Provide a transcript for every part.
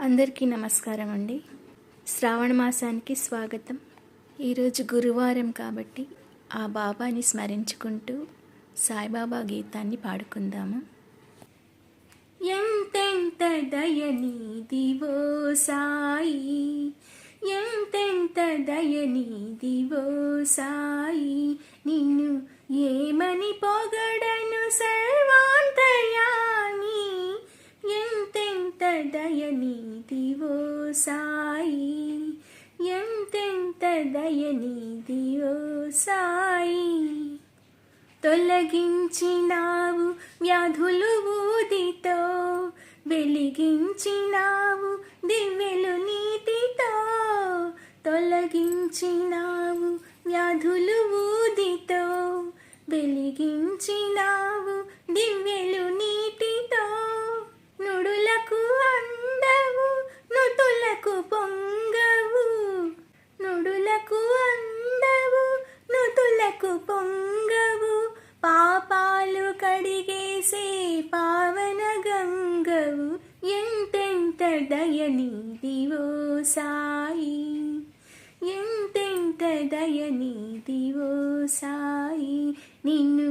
అందరికీ నమస్కారం అండి. శ్రావణ మాసానికి స్వాగతం. ఈరోజు గురువారం కాబట్టి ఆ బాబాని స్మరించుకుంటూ సాయిబాబా గీతాన్ని పాడుకుందాము. ఎంతెంత దయనీదివో సాయి, ఎంతెంత దయనీదివో సాయి, నిన్ను ఏమని పొగడను సర్వాంతర్యామి. ఎంతెంత దయనీదివో సాయి, ఎంతెంత దయనీదివో సాయి. తొలగించినావు వ్యాధులు ఊదితో, వెలిగించినావు దివ్యలు నీతితో. తొలగించినావు వ్యాధులు ఊదితో, వెలిగించినావు దివ్యలు నీతితో. నుడులకు అందవు నుతులకు పొంగవు, నుడులకు అందవు నుతులకు పొంగవు. పాపాలు కడిగేసే పావన గంగవు. ఎంతెంత దయనీదివో సాయి, ఎంతెంత దయనీదివో సాయి, నిన్ను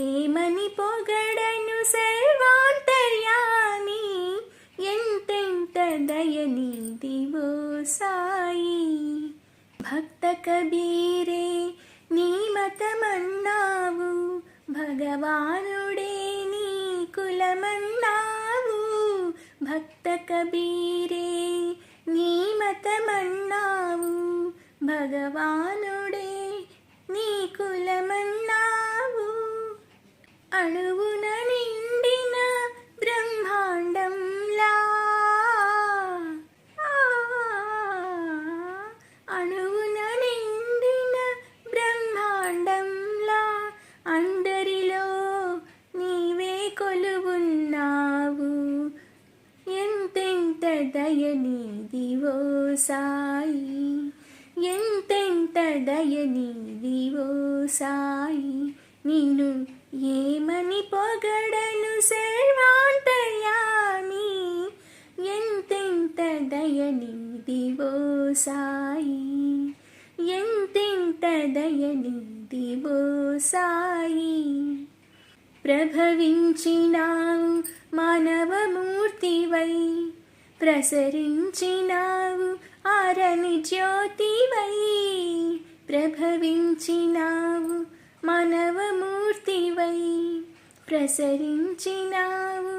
ఏమని పొగడను సర్వాంతర్యామి. ఎంతెంత దయనీదివో సాయి. భక్త కబీరే నీ మతమన్నావు, భగవానుడే నీ కులమన్నావు. భక్త కబీరే నీ మతమన్నావు, భగవానుడే నీ కులమన్నావు. అణువున నిండిన బ్రహ్మాండంలా, అణువున నిండిన బ్రహ్మాండంలా, అందరిలో నీవే కొలువున్నావు. ఎంతెంత దయనీదివో సాయి, ఎంతెంత దయనీదివో సాయి, నిన్ను ఏమని పొగడను సర్వాంతర్యామి. ఎంతెంత దయనీదివో సాయి, ఎంతెంత దయనీదివో సాయి. ప్రభవించినావు మానవమూర్తివై, ప్రసరించినావు ఆరని జ్యోతివై. ప్రభవించినావు మానవమూర్తివై, ప్రసరించినావు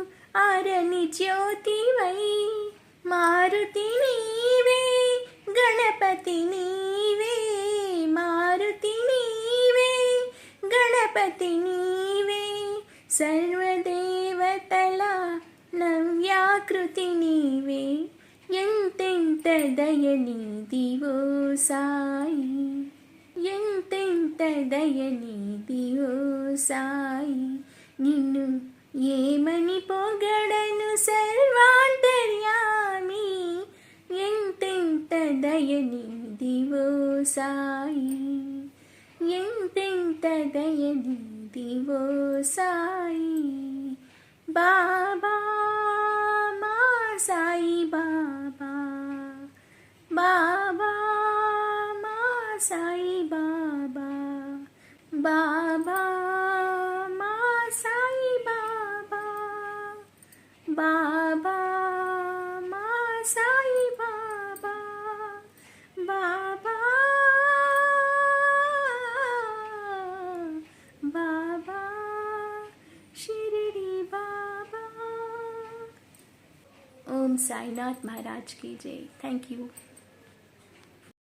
ఆరని జ్యోతివై. మారుతి నీవే గణపతి నీవే, మారుతి నీవే గణపతి నీవే. సర్వదేవతల నవ్యాకృతి నీవే. ఎంతెంత దయనీదివో సాయి, ఎంతెంత దయనీదివో సాయి, నిన్ను ఏమని పొగడను సర్వాంతర్యామి. ఎంతెంత దయనీదివో సాయి, ఎంతెంత దయనీదివో సాయి. బాబా మా సాయి బాబా, బాబా మా సాయి బాబా, బాబా మా సాయి బాబా, బాబా మా సాయి బాబా, బాబా బాబా షిరిడి బాబా. ఓం సాయినాథ్ महाराज की जय. Thank you.